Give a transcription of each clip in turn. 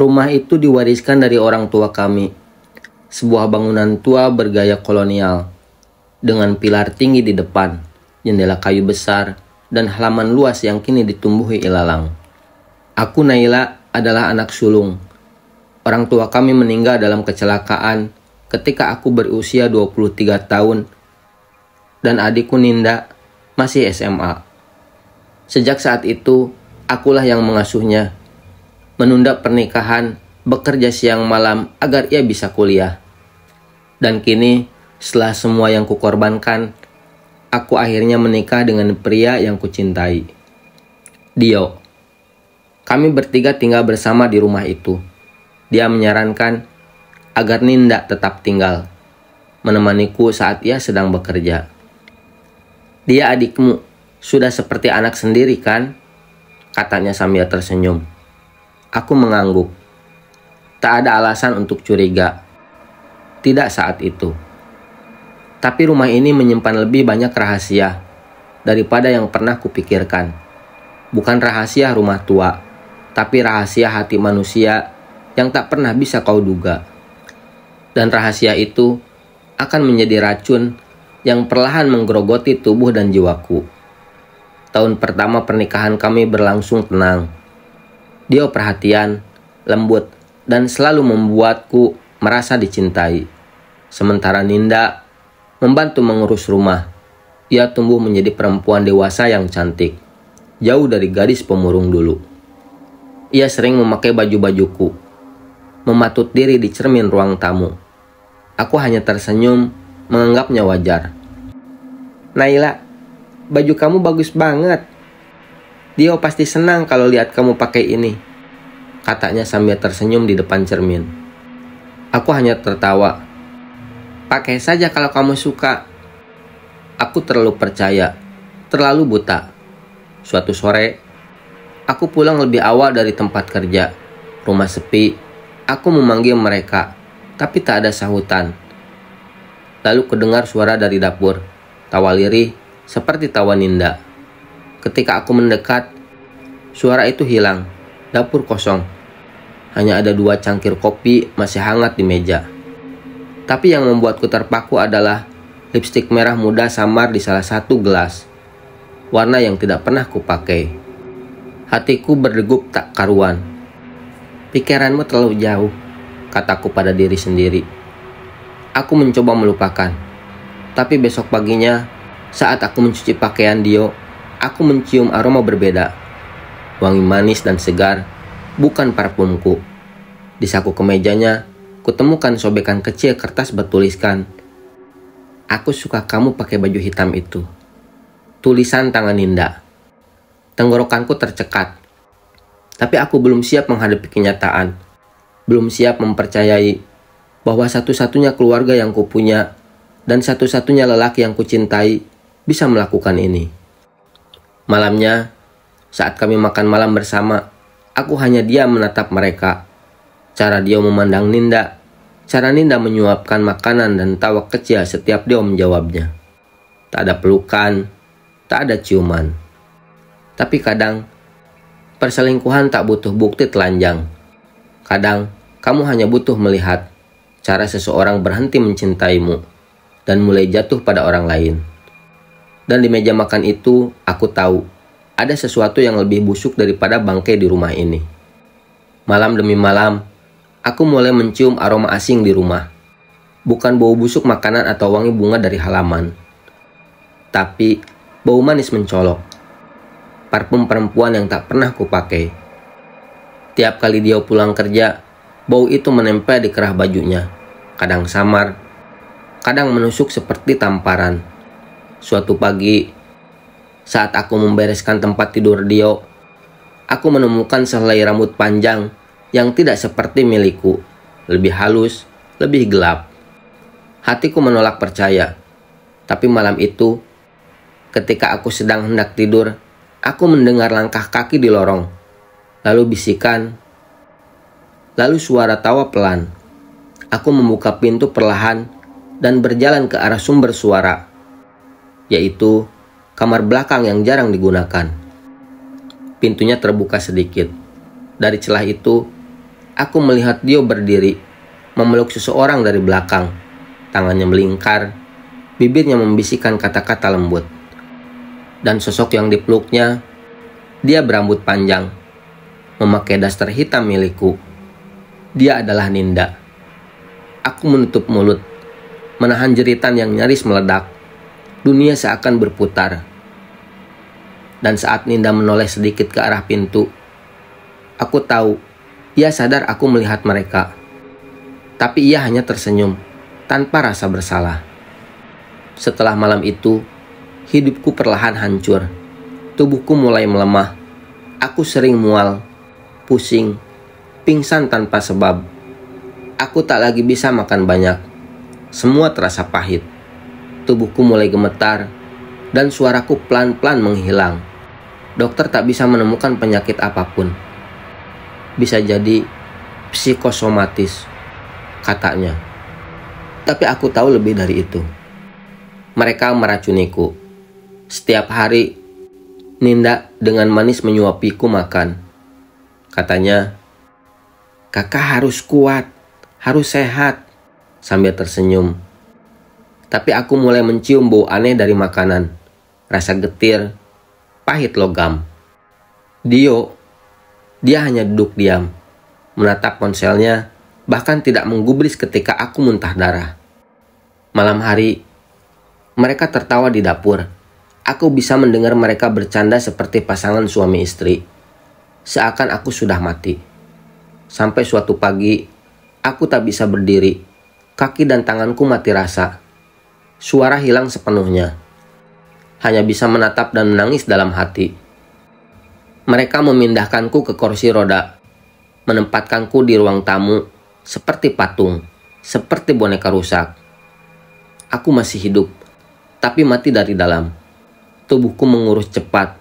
Rumah itu diwariskan dari orang tua kami. Sebuah bangunan tua bergaya kolonial, dengan pilar tinggi di depan, jendela kayu besar, dan halaman luas yang kini ditumbuhi ilalang. Aku Naila adalah anak sulung. Orang tua kami meninggal dalam kecelakaan ketika aku berusia 23 tahun dan adikku Ninda masih SMA. Sejak saat itu, akulah yang mengasuhnya, menunda pernikahan, bekerja siang malam agar ia bisa kuliah. Dan kini, setelah semua yang kukorbankan, aku akhirnya menikah dengan pria yang kucintai, Dio. Kami bertiga tinggal bersama di rumah itu. Dia menyarankan agar Ninda tetap tinggal, menemaniku saat ia sedang bekerja. Dia adikmu, sudah seperti anak sendiri kan? Katanya sambil tersenyum. Aku mengangguk. Tak ada alasan untuk curiga. Tidak saat itu. Tapi rumah ini menyimpan lebih banyak rahasia daripada yang pernah kupikirkan. Bukan rahasia rumah tua, tapi rahasia hati manusia yang tak pernah bisa kau duga. Dan rahasia itu akan menjadi racun yang perlahan menggerogoti tubuh dan jiwaku. Tahun pertama pernikahan kami berlangsung tenang. Dia perhatian, lembut, dan selalu membuatku merasa dicintai. Sementara Ninda membantu mengurus rumah. Ia tumbuh menjadi perempuan dewasa yang cantik, jauh dari gadis pemurung dulu. Ia sering memakai baju-bajuku, mematut diri di cermin ruang tamu. Aku hanya tersenyum, menganggapnya wajar. Naila, baju kamu bagus banget. Dia pasti senang kalau lihat kamu pakai ini, katanya sambil tersenyum di depan cermin. Aku hanya tertawa. Pakai saja kalau kamu suka. Aku terlalu percaya, terlalu buta. Suatu sore, aku pulang lebih awal dari tempat kerja. Rumah sepi, aku memanggil mereka, tapi tak ada sahutan. Lalu kudengar suara dari dapur, tawa lirih seperti tawa Ninda. Ketika aku mendekat, suara itu hilang. Dapur kosong. Hanya ada 2 cangkir kopi masih hangat di meja. Tapi yang membuatku terpaku adalah lipstik merah muda samar di salah satu gelas. Warna yang tidak pernah kupakai. Hatiku berdegup tak karuan. Pikiranmu terlalu jauh, kataku pada diri sendiri. Aku mencoba melupakan. Tapi besok paginya, saat aku mencuci pakaian Dio, aku mencium aroma berbeda. Wangi manis dan segar, bukan parfumku. Di saku kemejanya, kutemukan sobekan kecil kertas bertuliskan, "Aku suka kamu pakai baju hitam itu." Tulisan tangan Ninda. Tenggorokanku tercekat. Tapi aku belum siap menghadapi kenyataan. Belum siap mempercayai bahwa satu-satunya keluarga yang kupunya dan satu-satunya lelaki yang kucintai bisa melakukan ini. Malamnya, saat kami makan malam bersama, aku hanya diam menatap mereka. Cara dia memandang Ninda, cara Ninda menyuapkan makanan dan tawa kecil setiap dia menjawabnya. Tak ada pelukan, tak ada ciuman. Tapi kadang, perselingkuhan tak butuh bukti telanjang. Kadang, kamu hanya butuh melihat cara seseorang berhenti mencintaimu dan mulai jatuh pada orang lain. Dan di meja makan itu, aku tahu ada sesuatu yang lebih busuk daripada bangkai di rumah ini. Malam demi malam, aku mulai mencium aroma asing di rumah. Bukan bau busuk makanan atau wangi bunga dari halaman, tapi bau manis mencolok. Parfum perempuan yang tak pernah kupakai. Tiap kali dia pulang kerja, bau itu menempel di kerah bajunya. Kadang samar, kadang menusuk seperti tamparan. Suatu pagi, saat aku membereskan tempat tidur Dio, aku menemukan sehelai rambut panjang yang tidak seperti milikku, lebih halus, lebih gelap. Hatiku menolak percaya, tapi malam itu, ketika aku sedang hendak tidur, aku mendengar langkah kaki di lorong, lalu bisikan, lalu suara tawa pelan. Aku membuka pintu perlahan dan berjalan ke arah sumber suara, yaitu kamar belakang yang jarang digunakan. Pintunya terbuka sedikit. Dari celah itu, Aku melihat Dio berdiri, memeluk seseorang dari belakang. Tangannya melingkar, bibirnya membisikkan kata-kata lembut. Dan sosok yang dipeluknya, dia berambut panjang, memakai daster hitam milikku. Dia adalah Ninda. Aku menutup mulut, menahan jeritan yang nyaris meledak. Dunia seakan berputar. Dan saat Ninda menoleh sedikit ke arah pintu, aku tahu ia sadar aku melihat mereka. Tapi ia hanya tersenyum, tanpa rasa bersalah. Setelah malam itu, hidupku perlahan hancur. Tubuhku mulai melemah. Aku sering mual, pusing, pingsan tanpa sebab. Aku tak lagi bisa makan banyak. Semua terasa pahit. Tubuhku mulai gemetar, dan suaraku pelan-pelan menghilang. Dokter tak bisa menemukan penyakit apapun. Bisa jadi psikosomatis, katanya. Tapi aku tahu lebih dari itu. Mereka meracuniku. Setiap hari, Ninda dengan manis menyuapiku makan. Katanya, "Kakak harus kuat, harus sehat," sambil tersenyum. Tapi aku mulai mencium bau aneh dari makanan. Rasa getir, pahit logam. Dio, dia hanya duduk diam, menatap ponselnya, bahkan tidak menggubris ketika aku muntah darah. Malam hari, mereka tertawa di dapur. Aku bisa mendengar mereka bercanda seperti pasangan suami istri. Seakan aku sudah mati. Sampai suatu pagi, aku tak bisa berdiri. Kaki dan tanganku mati rasa. Suara hilang sepenuhnya. Hanya bisa menatap dan menangis dalam hati. Mereka memindahkanku ke kursi roda. Menempatkanku di ruang tamu seperti patung, seperti boneka rusak. Aku masih hidup, tapi mati dari dalam. Tubuhku mengurus cepat,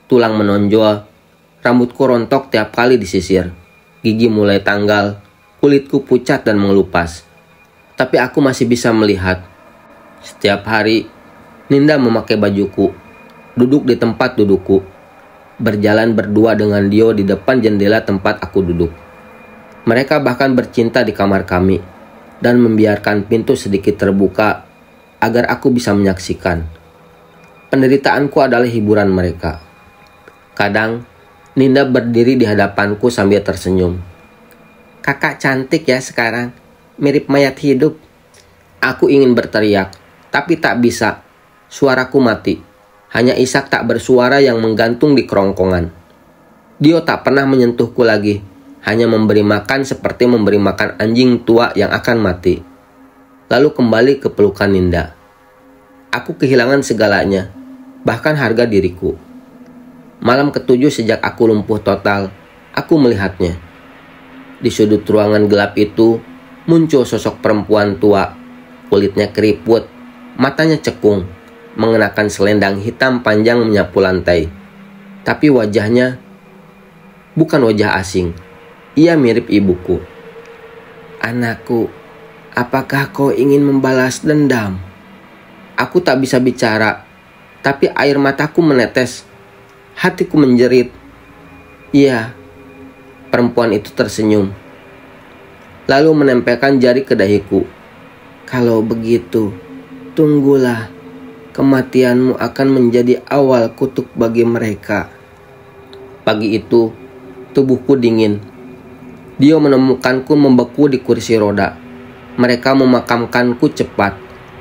tulang menonjol, rambutku rontok tiap kali disisir, gigi mulai tanggal, kulitku pucat dan mengelupas. Tapi aku masih bisa melihat. Setiap hari, Ninda memakai bajuku, duduk di tempat dudukku, berjalan berdua dengan Dio di depan jendela tempat aku duduk. Mereka bahkan bercinta di kamar kami, dan membiarkan pintu sedikit terbuka agar aku bisa menyaksikan. Penderitaanku adalah hiburan mereka. Kadang, Ninda berdiri di hadapanku sambil tersenyum. "Kakak cantik ya sekarang, mirip mayat hidup." Aku ingin berteriak, tapi tak bisa. Suaraku mati. Hanya isak tak bersuara yang menggantung di kerongkongan. Dio tak pernah menyentuhku lagi. Hanya memberi makan seperti memberi makan anjing tua yang akan mati. Lalu kembali ke pelukan Ninda. Aku kehilangan segalanya, bahkan harga diriku. Malam ketujuh sejak aku lumpuh total, aku melihatnya. Di sudut ruangan gelap itu, muncul sosok perempuan tua. Kulitnya keriput, matanya cekung, mengenakan selendang hitam panjang menyapu lantai. Tapi wajahnya bukan wajah asing. Ia mirip ibuku. "Anakku, apakah kau ingin membalas dendam?" Aku tak bisa bicara, tapi air mataku menetes. Hatiku menjerit. "Iya." Perempuan itu tersenyum, lalu menempelkan jari ke dahiku. "Kalau begitu, tunggulah. Kematianmu akan menjadi awal kutuk bagi mereka." Pagi itu, tubuhku dingin. Dio menemukanku membeku di kursi roda. Mereka memakamkanku cepat,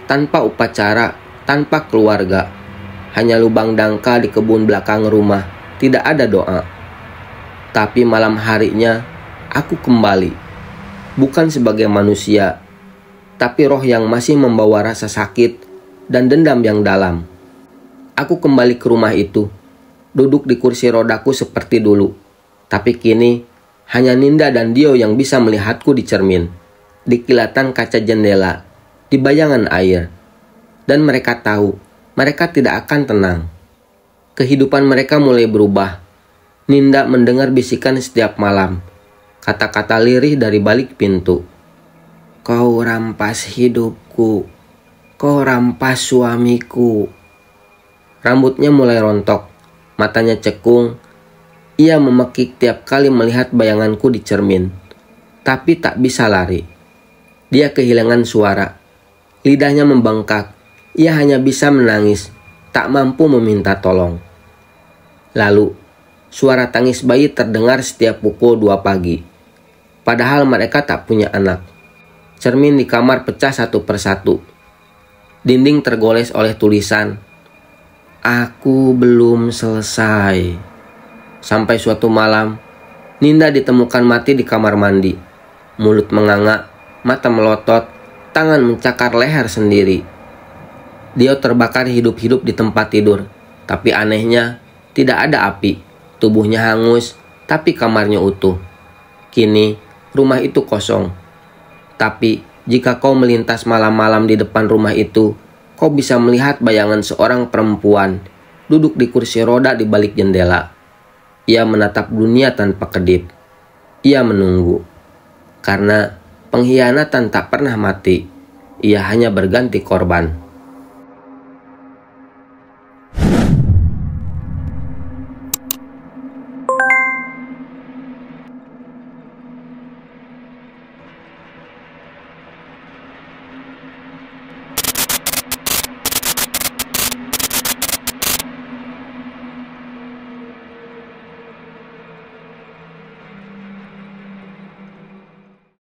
tanpa upacara, tanpa keluarga. Hanya lubang dangkal di kebun belakang rumah, tidak ada doa. Tapi malam harinya, aku kembali. Bukan sebagai manusia, tapi roh yang masih membawa rasa sakit dan dendam yang dalam. Aku kembali ke rumah itu, duduk di kursi rodaku seperti dulu. Tapi kini, hanya Ninda dan Dio yang bisa melihatku di cermin, di kilatan kaca jendela, di bayangan air. Dan mereka tahu, mereka tidak akan tenang. Kehidupan mereka mulai berubah. Ninda mendengar bisikan setiap malam, kata-kata lirih dari balik pintu. "Kau rampas hidupku, kau rampas suamiku." Rambutnya mulai rontok, matanya cekung. Ia memekik tiap kali melihat bayanganku di cermin. tapi tak bisa lari. Dia kehilangan suara. Lidahnya membengkak. Ia hanya bisa menangis, tak mampu meminta tolong. Lalu, suara tangis bayi terdengar setiap pukul 2 pagi. Padahal mereka tak punya anak. Cermin di kamar pecah satu persatu. Dinding tergoles oleh tulisan, "Aku belum selesai." Sampai suatu malam, Ninda ditemukan mati di kamar mandi. Mulut menganga, mata melotot, tangan mencakar leher sendiri. Dia terbakar hidup-hidup di tempat tidur. Tapi anehnya, tidak ada api. Tubuhnya hangus, tapi kamarnya utuh. Kini, rumah itu kosong. Tapi, jika kau melintas malam-malam di depan rumah itu, kau bisa melihat bayangan seorang perempuan duduk di kursi roda di balik jendela. Ia menatap dunia tanpa kedip. Ia menunggu. Karena pengkhianatan tak pernah mati. Ia hanya berganti korban.